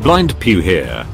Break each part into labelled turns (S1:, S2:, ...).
S1: Blind Pew here.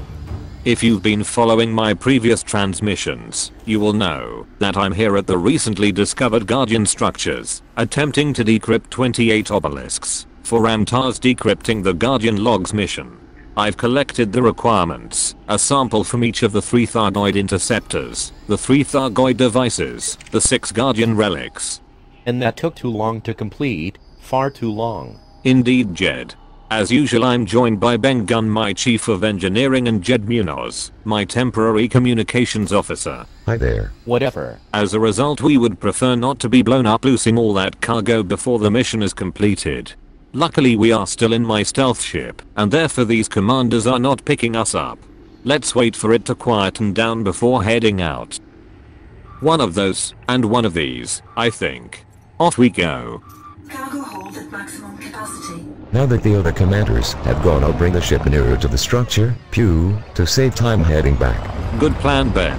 S1: If you've been following my previous transmissions, you will know that I'm here at the recently discovered Guardian structures, attempting to decrypt 28 obelisks for Ramtar's Decrypting the Guardian Logs mission. I've collected the requirements, a sample from each of the 3 Thargoid interceptors, the 3 Thargoid devices, the 6 Guardian relics.
S2: And that took too long to complete, far too long.
S1: Indeed, Jed. As usual, I'm joined by Ben Gunn, my Chief of Engineering, and Jed Munoz, my temporary communications officer.
S3: Hi there.
S2: Whatever.
S1: As a result, we would prefer not to be blown up losing all that cargo before the mission is completed. Luckily, we are still in my stealth ship, and therefore these commanders are not picking us up. Let's wait for it to quieten down before heading out. One of those, and one of these, I think. Off we go.
S4: Cargo hold at maximum capacity.
S3: Now that the other commanders have gone, I'll bring the ship nearer to the structure, Pew, to save time heading back.
S1: Good plan, Ben.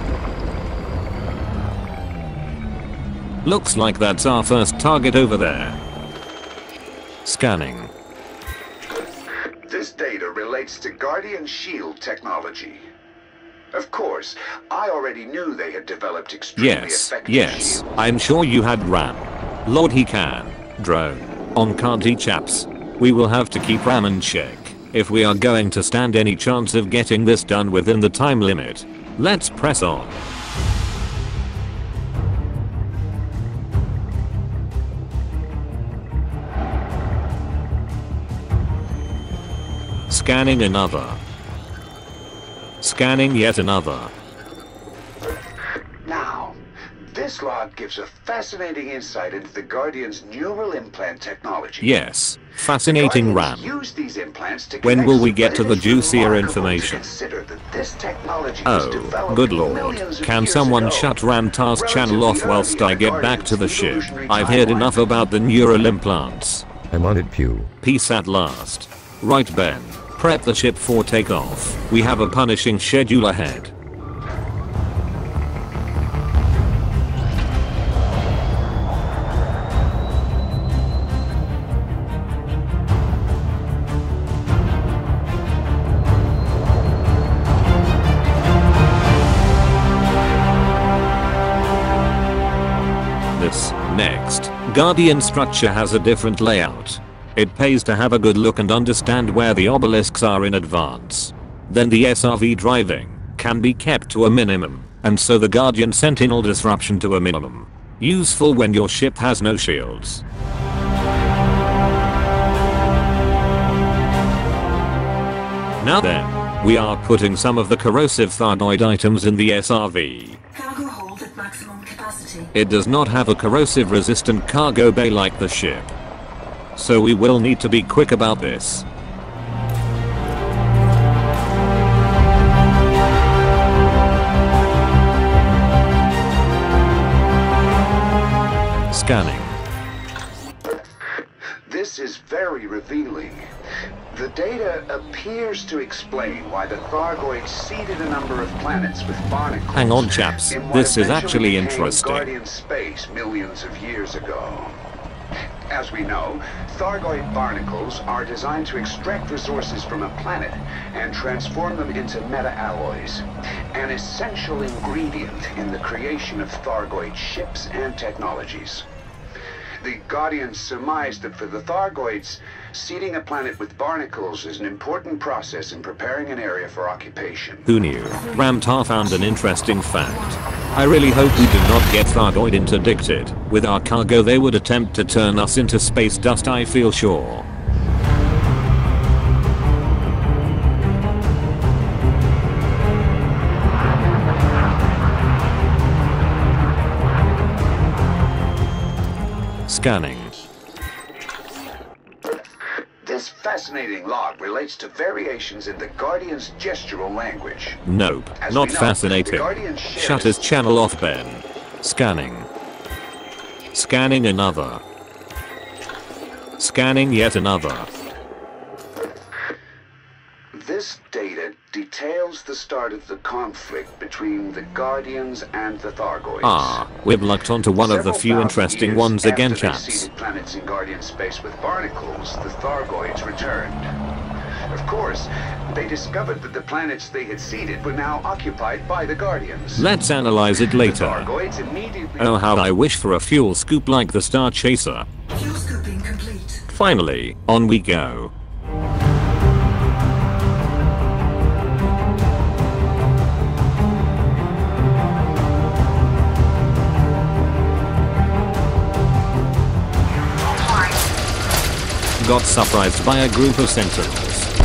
S1: Looks like that's our first target over there. Scanning.
S5: This data relates to Guardian shield technology. Of course, I already knew they had developed extremely effective
S1: Yes,
S5: shields.
S1: I'm sure you had Ram. Lord, he can. Drone. On, can't he, chaps? We will have to keep Ram in check if we are going to stand any chance of getting this done within the time limit. Let's press on. Scanning another. Scanning yet another.
S5: Now, this log gives a fascinating insight into the Guardian's neural implant technology.
S1: Yes, fascinating, Ram.
S5: Use these implants to
S1: When will we
S5: connect
S1: get to the
S5: some
S1: juicier
S5: remarkable
S1: information?
S5: to consider that this technology was
S1: Oh,
S5: developed
S1: good lord.
S5: millions of
S1: Can
S5: years
S1: someone
S5: ago.
S1: shut Ramtar's channel off
S5: Relatively
S1: whilst
S5: early
S1: I
S5: in
S1: get
S5: the
S1: back to the
S5: Guardian's
S1: ship?
S5: evolutionary
S1: I've heard
S5: timeline.
S1: enough about the neural implants.
S3: I'm on it, Pew.
S1: Peace at last. Right, Ben. Prep the ship for takeoff. We have a punishing schedule ahead. This next Guardian structure has a different layout. It pays to have a good look and understand where the obelisks are in advance. Then the SRV driving can be kept to a minimum, and so the Guardian Sentinel disruption to a minimum. Useful when your ship has no shields. Now then, we are putting some of the corrosive Thargoid items in the SRV.
S4: Cargo hold at maximum capacity.
S1: It does not have a corrosive resistant cargo bay like the ship. So we will need to be quick about this. Scanning.
S5: This is very revealing. The data appears to explain why the Thargoids seeded a number of planets with barnacles.
S1: Hang on, chaps.
S5: in what
S1: This is
S5: eventually
S1: actually
S5: became
S1: interesting.
S5: Guardian space millions of years ago. As we know, Thargoid barnacles are designed to extract resources from a planet and transform them into meta-alloys, an essential ingredient in the creation of Thargoid ships and technologies. The Guardians surmised that for the Thargoids, seeding a planet with barnacles is an important process in preparing an area for occupation.
S1: Who knew? Ramtar found an interesting fact. I really hope we do not get Thargoid interdicted. With our cargo, they would attempt to turn us into space dust, I feel sure. Scanning.
S5: This fascinating log relates to variations in the Guardian's gestural language.
S1: Nope,
S5: As
S1: not
S5: we know,
S1: fascinating.
S5: the Guardian shares-
S1: Shut his channel off, Ben. Scanning. Scanning another. Scanning yet another.
S5: This data details the start of the conflict between the Guardians and the Thargoids.
S1: Ah, we've lucked onto one of the
S5: Several
S1: few
S5: thousand
S1: interesting
S5: years
S1: ones again,
S5: after they
S1: chaps.
S5: seeded planets in Guardian space with barnacles, the Thargoids returned. Of course, they discovered that the planets they had seeded were now occupied by the Guardians.
S1: Let's analyze it later.
S5: Thargoids immediately...
S1: Oh, how I wish for a fuel scoop like the Star Chaser.
S4: Fuel scooping complete.
S1: Finally, on we go. Got surprised by a group of sentinels.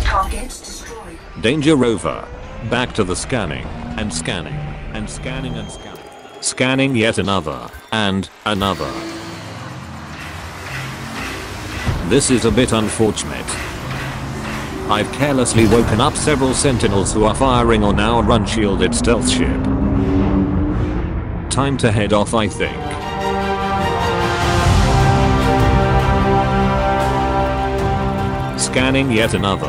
S4: Target destroyed.
S1: Danger rover. Back to the scanning, and scanning, and scanning and scanning. Scanning yet another, and another. This is a bit unfortunate. I've carelessly woken up several sentinels who are firing on our unshielded stealth ship. Time to head off, I think. Scanning yet another.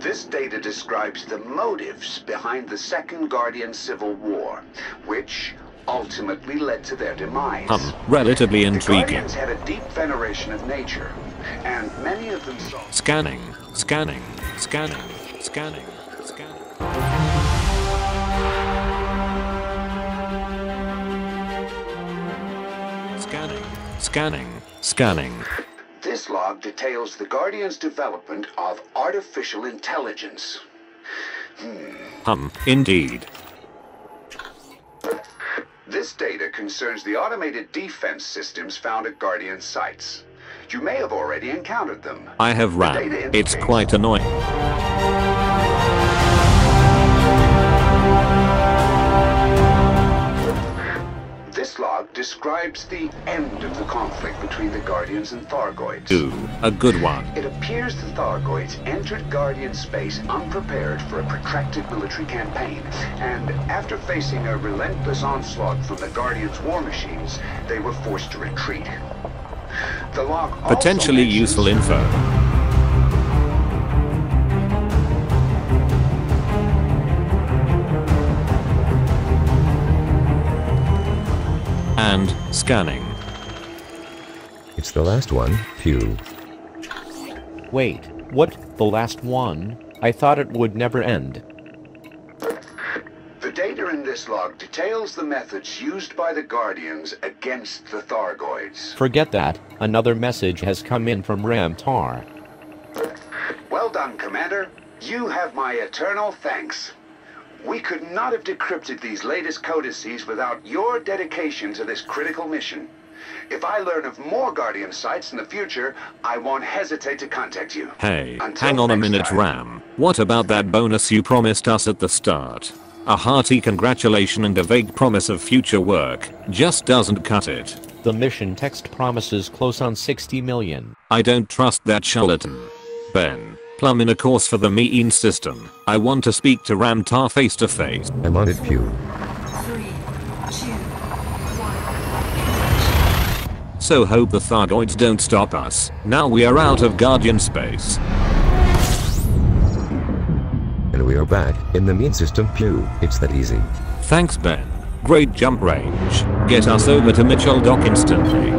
S5: This data describes the motives behind the Second Guardian Civil War, which ultimately led to their demise.
S1: Relatively
S5: The
S1: intriguing.
S5: Guardians had a deep veneration of nature, and many of them saw...
S1: Scanning, scanning, scanning, scanning, scanning. Scanning, scanning, scanning.
S5: This log details the Guardians' development of artificial intelligence.
S1: Indeed.
S5: This data concerns the automated defense systems found at Guardian sites. You may have already encountered them.
S1: I have ran.
S5: data
S1: It's
S5: indicates-
S1: quite annoying.
S5: This log describes the end of the conflict between the Guardians and Thargoids.
S1: Ooh, a good one.
S5: It appears the Thargoids entered Guardian space unprepared for a protracted military campaign, and after facing a relentless onslaught from the Guardians' war machines, they were forced to retreat. The log also
S1: Potentially
S5: mentions-
S1: useful info. And scanning.
S3: It's the last one, phew.
S2: Wait, what? The last one? I thought it would never end.
S5: The data in this log details the methods used by the Guardians against the Thargoids.
S2: Forget that. Another message has come in from Ramtar.
S5: Well done, Commander. You have my eternal thanks. We could not have decrypted these latest codices without your dedication to this critical mission. If I learn of more Guardian sites in the future, I won't hesitate to contact you.
S1: Hey,
S5: Until
S1: hang on a
S5: next
S1: minute,
S5: time.
S1: Ram. What about that bonus you promised us at the start? A hearty congratulation and a vague promise of future work just doesn't cut it.
S2: The mission text promises close on 60 million.
S1: I don't trust that charlatan. Ben, plumb in a course for the Mean system. I want to speak to Ramtar face to face.
S3: I'm on it, phew.
S4: 3, 2, 1.
S1: So hope the Thargoids don't stop us. Now we are out of Guardian space.
S3: And we are back in the mean system, phew. It's that easy.
S1: Thanks, Ben. Great jump range. Get us over to Mitchell Dock instantly.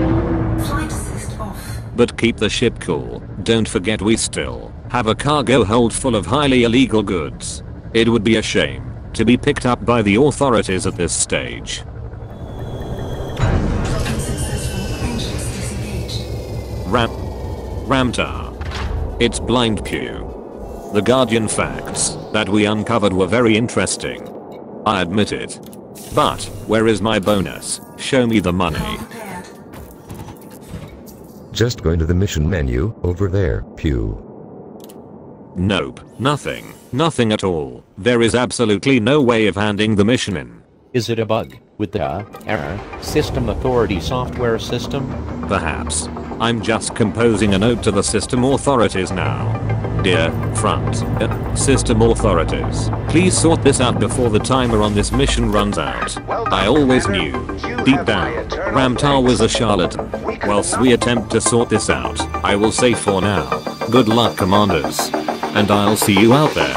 S4: Flight assist off.
S1: But keep the ship cool. Don't forget we still have a cargo hold full of highly illegal goods. It would be a shame to be picked up by the authorities at this stage.
S4: Docking successful. Engines disengaged.
S1: Ramtar. It's blind pew. The Guardian facts that we uncovered were very interesting. I admit it. But, where is my bonus? Show me the money.
S4: Prepared.
S3: Just going to the mission menu, over there, phew.
S1: Nope, nothing. Nothing at all. There is absolutely no way of handing the mission in.
S2: Is it a bug with the error system authority software system?
S1: Perhaps. I'm just composing a note to the system authorities now. Dear system authorities, please sort this out before the timer on this mission runs out. I always knew, deep down, Ramtar was a charlatan. Whilst we attempt to sort this out, I will say for now, good luck, commanders. And I'll see you out there.